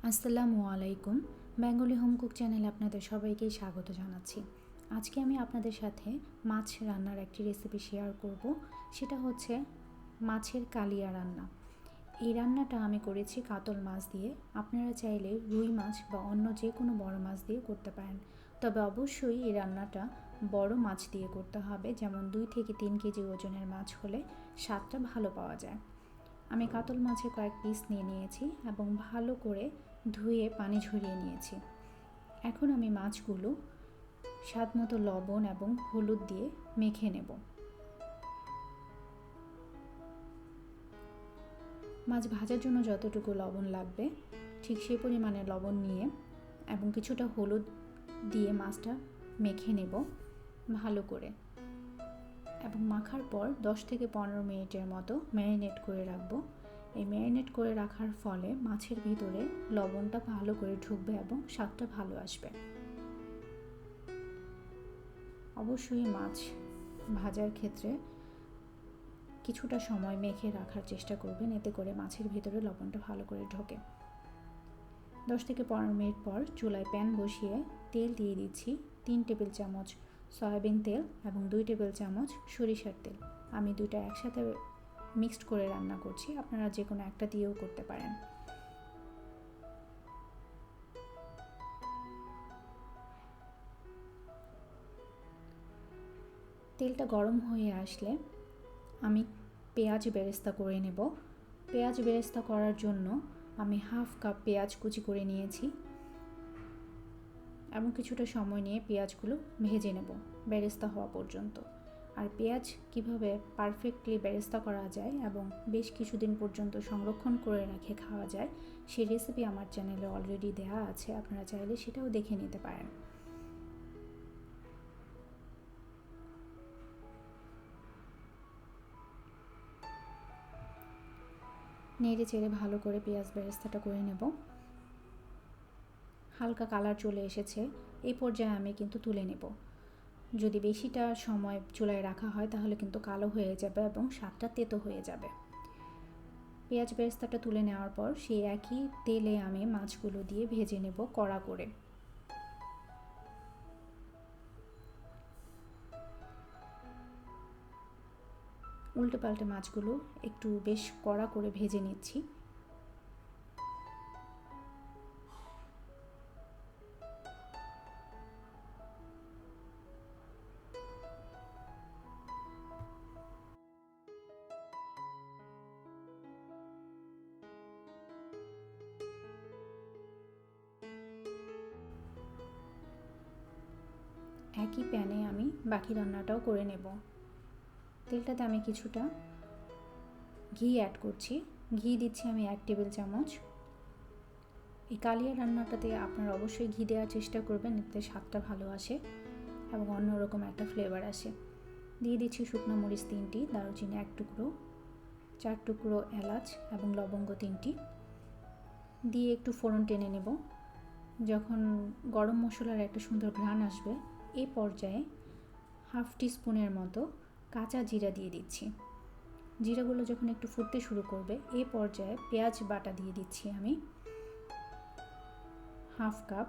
আসসালামু আলাইকুম। Bengali home cook চ্যানেলে আপনাদের সবাইকেই স্বাগত জানাচ্ছি। আজকে আমি আপনাদের সাথে মাছ রান্নার একটি রেসিপি শেয়ার করব। সেটা হচ্ছে মাছের কালিয়া রান্না। এই রান্নাটা আমি করেছি কাতল মাছ দিয়ে। আপনারা চাইলে রুই মাছ বা অন্য যে কোনো বড় মাছ দিয়ে করতে পারেন, তবে অবশ্যই এই রান্নাটা বড় মাছ দিয়ে করতে হবে। যেমন 2 থেকে 3 কেজি ওজনের মাছ হলে স্বাদটা ভালো পাওয়া যায়। আমি কাতল মাছের কয়েক পিস নিয়ে নিয়েছি এবং ভালো করে ধুয়ে পানি ঝরিয়ে নিয়েছি। এখন আমি মাছগুলো স্বাদ মতো লবণ এবং হলুদ দিয়ে মেখে নেব। মাছ ভাজার জন্য যতটুকু লবণ লাগবে ঠিক সেই পরিমাণে লবণ নিয়ে এবং কিছুটা হলুদ দিয়ে মাছটা মেখে নেব ভালো করে, এবং মাখার পর 10 থেকে 15 মিনিটের মতো ম্যারিনেট করে রাখবো। এই ম্যারিনেট করে রাখার ফলে মাছের ভিতরে লবণটা ভালো করে ঢুকবে এবং স্বাদটা ভালো আসবে। অবশ্যই মাছ ভাজার ক্ষেত্রে কিছুটা সময় মেখে রাখার চেষ্টা করবেন, এতে করে মাছের ভিতরে লবণটা ভালো করে ঢোকে। 10 থেকে 15 মিনিট পর চুলায় প্যান বসিয়ে তেল দিয়ে দিচ্ছি। 3 টেবিল চামচ সয়াবিন তেল এবং 2 টেবিল চামচ সরিষার তেল। আমি দুইটা একসাথে মিক্সড করে রান্না করছি, আপনারা যে কোনো একটা দিয়েও করতে পারেন। তেলটা গরম হয়ে আসলে আমি পেঁয়াজ বেরেস্তা করে নেব। পেঁয়াজ বেরেস্তা করার জন্য আমি হাফ কাপ পেঁয়াজ কুচি করে নিয়েছি এবং কিছুটা সময় নিয়ে পেঁয়াজগুলো ভেজে নেব বেরেস্তা হওয়া পর্যন্ত। আর পেঁয়াজ কিভাবে পারফেক্টলি বেরেস্তা করা যায় এবং বেশ কিছুদিন পর্যন্ত সংরক্ষণ করে রেখে খাওয়া যায় সেই রেসিপি আমার চ্যানেলে অলরেডি দেওয়া আছে, আপনারা চাইলে সেটাও দেখে নিতে পারেন। নেড়ে চেড়ে ভালো করে পেঁয়াজ বেরেস্তাটা করে নেব। হালকা কালার চলে এসেছে, এই পর্যায়ে আমি কিন্তু তুলে নেব। যদি বেশিটা সময় চুলায় রাখা হয় তাহলে কিন্তু কালো হয়ে যাবে এবং স্বাদটা তেতো হয়ে যাবে। পেঁয়াজ বেরেস্তাটা তুলে নেওয়ার পর সেই একই তেলে আমি মাছগুলো দিয়ে ভেজে নেব কড়া করে। উল্টে পাল্টে মাছগুলো একটু বেশ কড়া করে ভেজে নিচ্ছি। একই প্যানে আমি বাকি রান্নাটাও করে নেব। তেলটাতে আমি কিছুটা ঘি অ্যাড করছি। ঘি দিচ্ছি আমি 1 টেবিল চামচ। এই কালিয়া রান্নাটাতে আপনারা অবশ্যই ঘি দেওয়ার চেষ্টা করবেন, এতে স্বাদটা ভালো আসে এবং অন্যরকম একটা ফ্লেভার আসে। দিয়ে দিচ্ছি শুকনো মরিচ 3টি, দারুচিনি 1 টুকরো, 4 টুকরো এলাচ এবং লবঙ্গ 3টি দিয়ে একটু ফোড়ন টেনে নেব। যখন গরম মশলার একটা সুন্দর ঘ্রাণ আসবে এই পর্যায়ে হাফ টিস্পুনের মতো কাঁচা জিরা দিয়ে দিচ্ছি। জিরাগুলো যখন একটু ফুটতে শুরু করবে এই পর্যায়ে পেঁয়াজ বাটা দিয়ে দিচ্ছি আমি হাফ কাপ,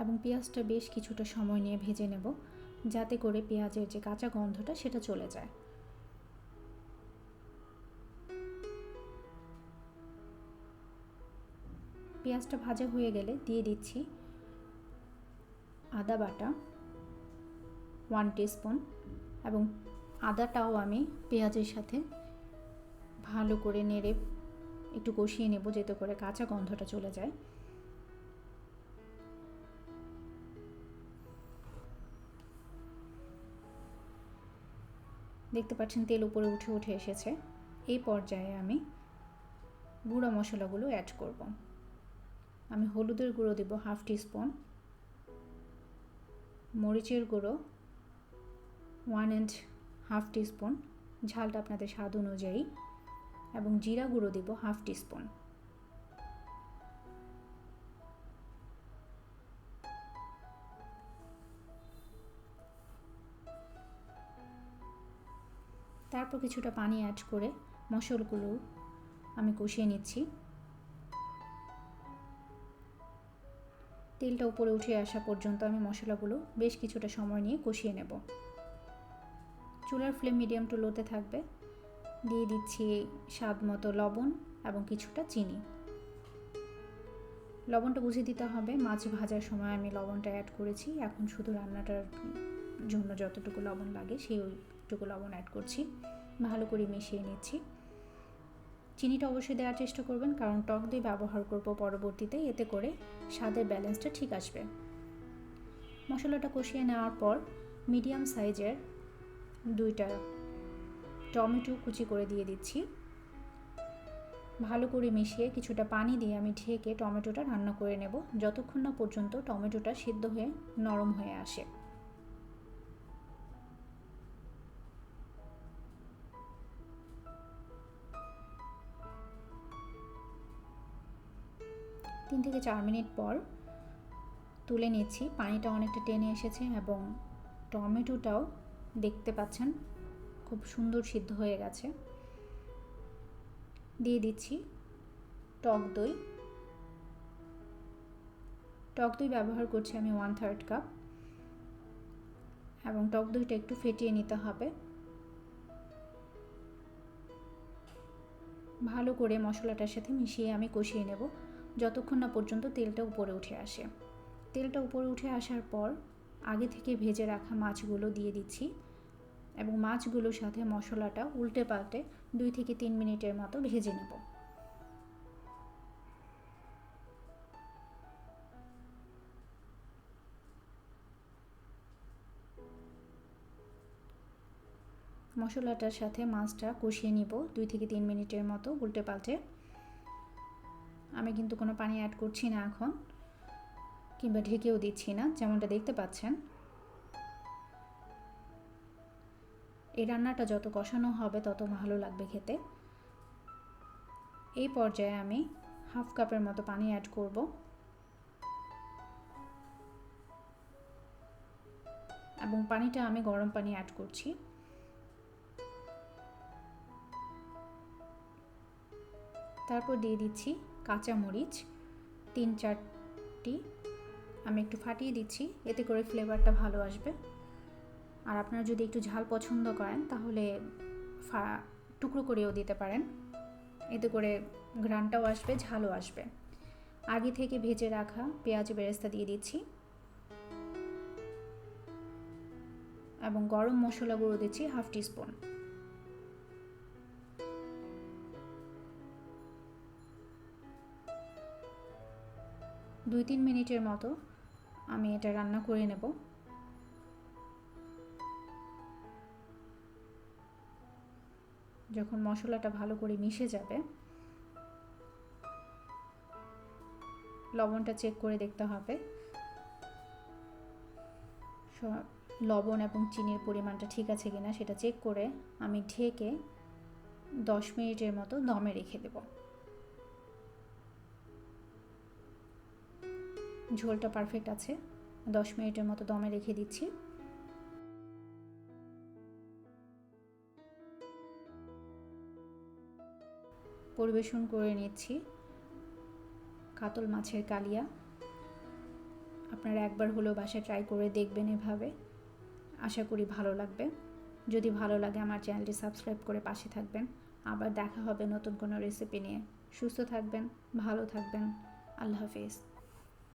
এবং পেঁয়াজটা বেশ কিছুটা সময় নিয়ে ভেজে নেব যাতে করে পেঁয়াজের যে কাঁচা গন্ধটা সেটা চলে যায়। পেঁয়াজটা ভাজা হয়ে গেলে দিয়ে দিচ্ছি আদা বাটা 1 টিস্পুন, এবং আদাটাও আমি পেঁয়াজের সাথে ভালো করে নেড়ে একটু কষিয়ে নেব যাতে করে কাঁচা গন্ধটা চলে যায়। দেখতে পাচ্ছেন তেল উপরে উঠে উঠে এসেছে। এই পর্যায়ে আমি গুঁড়ো মশলাগুলো অ্যাড করব। আমি হলুদের গুঁড়ো দেব হাফ টিস্পুন, মরিচের গুঁড়ো 1.5 টিস্পুন, ঝালটা আপনাদের স্বাদ অনুযায়ী, এবং জিরা গুঁড়ো দেব হাফ টিস্পুন। তারপর কিছুটা পানি অ্যাড করে মশলাগুলো আমি কষিয়ে নিচ্ছি। তেলটা উপরে উঠে আসা পর্যন্ত আমি মশলাগুলো বেশ কিছুটা সময় নিয়ে কষিয়ে নেব। চুলার ফ্লেম মিডিয়াম টু লোতে থাকবে। দিয়ে দিচ্ছি স্বাদ মতো লবণ এবং কিছুটা চিনি। লবণটা বুঝে দিতে হবে, মাছ ভাজার সময় আমি লবণটা অ্যাড করেছি, এখন শুধু রান্নাটার জন্য যতটুকু লবণ লাগে সেইটুকু লবণ অ্যাড করছি। ভালো করে মিশিয়ে নিচ্ছি। চিনিটা অবশ্যই দেওয়ার চেষ্টা করবেন, কারণ টক দই ব্যবহার করব পরবর্তীতে, এতে করে স্বাদের ব্যালেন্সটা ঠিক আসবে। মশলাটা কষিয়ে নেওয়ার পর মিডিয়াম সাইজের 2টা টমেটো কুচি করে দিয়ে দিচ্ছি। ভালো করে মিশিয়ে কিছুটা পানি দিয়ে আমি ঢেকে টমেটোটা রান্না করে নেব, যতক্ষণ না পর্যন্ত টমেটোটা সিদ্ধ হয়ে নরম হয়ে আসে। তিন থেকে 4 মিনিট পর তুলে নিচ্ছি। পানিটা অনেকটা টেনে এসেছে এবং টমেটোটাও দেখতে পাচ্ছেন খুব সুন্দর সিদ্ধ হয়ে গেছে। দিয়ে দিচ্ছি টক দই। টক দই ব্যবহার করছি আমি 1/3 কাপ, এবং টক দইটা একটু ফেটিয়ে নিতে হবে। ভালো করে মশলাটার সাথে মিশিয়ে আমি কষিয়ে নেব, যতক্ষণ না পর্যন্ত তেলটা উপরে উঠে আসে। তেলটা উপরে উঠে আসার পর আগে থেকে ভেজে রাখা মাছগুলো দিয়ে দিচ্ছি এবং মাছগুলোর সাথে মশলাটা উল্টে পাল্টে 2 থেকে 3 মিনিটের মতো ভেজে নেব। মশলাটার সাথে মাছটা কষিয়ে নিব 2 থেকে 3 মিনিটের মতো উল্টে পাল্টে। আমি কিন্তু কোনো পানি অ্যাড করছি না এখন, কিংবা ঢেকেও দিচ্ছি না, যেমনটা দেখতে পাচ্ছেন। এই রান্নাটা যত কষানো হবে তত ভালো লাগবে খেতে। এই পর্যায়ে আমি 1/2 কাপের মতো পানি অ্যাড করব এবং পানিটা আমি গরম পানি অ্যাড করছি। তারপর দিয়ে দিচ্ছি কাঁচা মরিচ 3-4টি। আমি একটু ফাটিয়ে দিচ্ছি, এতে করে ফ্লেভারটা ভালো আসবে। আর আপনারা যদি একটু ঝাল পছন্দ করেন তাহলে টুকরো করেও দিতে পারেন, এতে করে ঘ্রাণটাও আসবে, ঝালও আসবে। আগে থেকে ভেজে রাখা পেঁয়াজ বেরেস্তা দিয়ে দিচ্ছি এবং গরম মশলা গুঁড়ো দিচ্ছি 1/2 টিস্পুন। দুই 3 মিনিটের মতো আমি এটা রান্না করে নেব। যখন মশলাটা ভালো করে মিশে যাবে, লবণটা চেক করে দেখতে হবে লবণ এবং চিনির পরিমাণটা ঠিক আছে কিনা, সেটা চেক করে আমি ঢেকে 10 মিনিটের মতো দমে রেখে দেব। ঝোলটা পারফেক্ট আছে, 10 মিনিটের মতো দমে রেখে দিচ্ছি। পরিবেশন করে নিচ্ছি কাতল মাছের কালিয়া। আপনারা একবার হলেও বাসায় ট্রাই করে দেখবেন এভাবে, আশা করি ভালো লাগবে। যদি ভালো লাগে আমার চ্যানেলটি সাবস্ক্রাইব করে পাশে থাকবেন। আবার দেখা হবে নতুন কোনো রেসিপি নিয়ে। সুস্থ থাকবেন, ভালো থাকবেন। আল্লাহ হাফেজ।